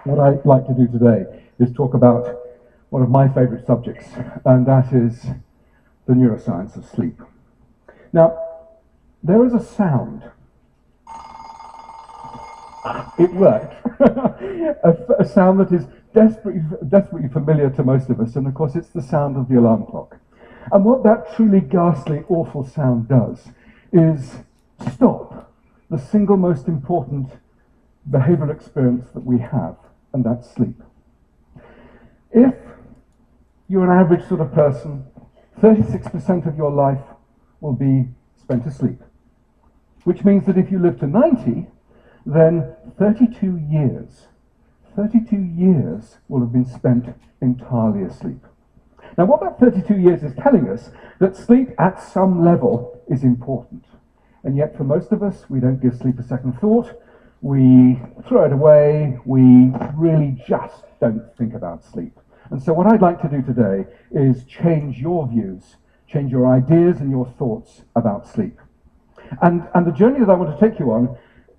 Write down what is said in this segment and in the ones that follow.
What I'd like to do today is talk about one of my favorite subjects, and that is the neuroscience of sleep. Now, there is a sound. It worked. a sound that is desperately familiar to most of us, and of course it's the sound of the alarm clock. And what that truly ghastly, awful sound does is stop the single most important behavioral experience that we have, and that's sleep. If you're an average sort of person, 36% of your life will be spent asleep, which means that if you live to 90, then 32 years will have been spent entirely asleep. Now, what that 32 years is telling us, that sleep at some level is important. And yet for most of us, we don't give sleep a second thought. We throw it away. We really just don't think about sleep. And so what I'd like to do today is change your views, change your ideas and your thoughts about sleep. And the journey that I want to take you on,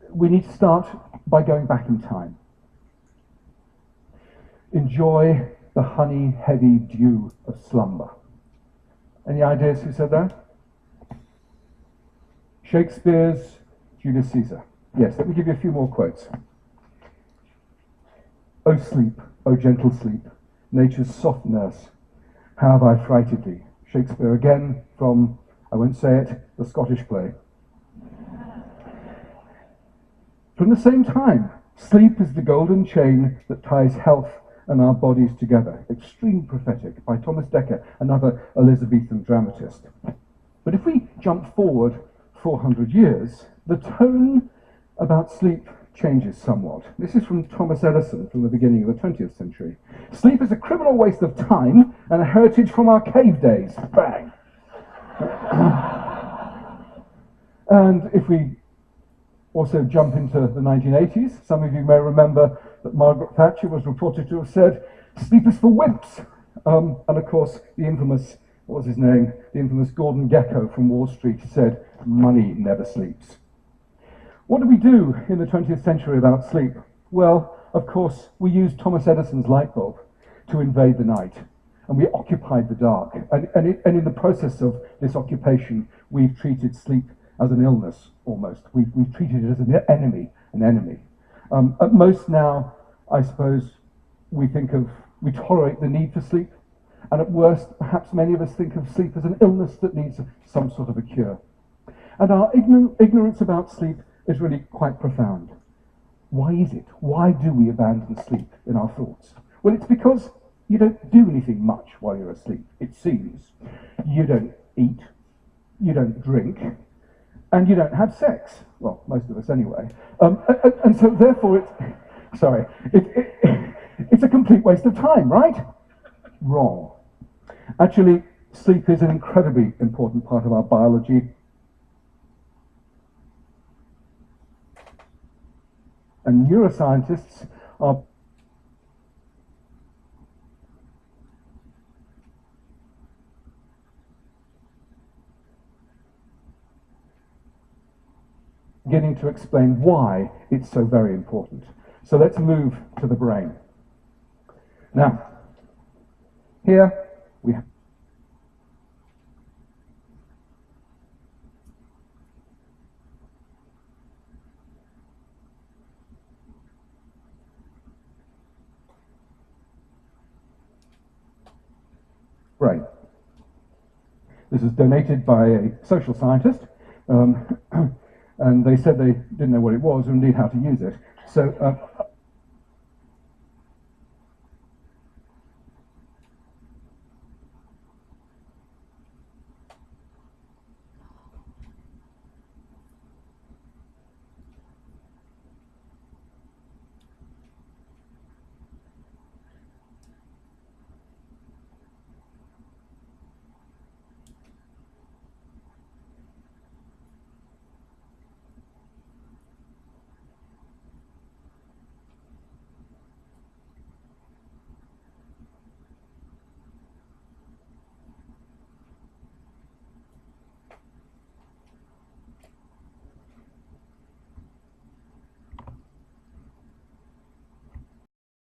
we need to start by going back in time. Enjoy the honey-heavy dew of slumber. Any ideas who said that? Shakespeare's Julius Caesar. Yes, let me give you a few more quotes. O sleep, O gentle sleep, nature's soft nurse, how have I frighted thee? Shakespeare again from, I won't say it, the Scottish play. From the same time, sleep is the golden chain that ties health and our bodies together. Extreme Prophetic by Thomas Dekker, another Elizabethan dramatist. But if we jump forward 400 years, the tone about sleep changes somewhat. This is from Thomas Edison from the beginning of the 20th century. Sleep is a criminal waste of time and a heritage from our cave days. Bang! And if we also jump into the 1980s, some of you may remember that Margaret Thatcher was reported to have said, sleep is for wimps. And of course, the infamous, what was his name? The infamous Gordon Gekko from Wall Street said, money never sleeps. What do we do in the 20th century about sleep? Well, of course, we used Thomas Edison's light bulb to invade the night, and we occupied the dark. And in the process of this occupation, we've treated sleep as an illness, almost. We've treated it as an enemy. At most now, I suppose, we tolerate the need for sleep, and at worst, perhaps many of us think of sleep as an illness that needs some sort of a cure. And our ignorance about sleep is really quite profound. Why is it? Why do we abandon sleep in our thoughts? Well, it's because you don't do anything much while you're asleep, it seems. You don't eat, you don't drink, and you don't have sex. Well, most of us anyway. And so therefore it's a complete waste of time, right? Wrong. Actually, sleep is an incredibly important part of our biology. And neuroscientists are beginning to explain why it's so very important. So let's move to the brain. Now, here we have brain. This is donated by a social scientist, and they said they didn't know what it was or indeed how to use it. So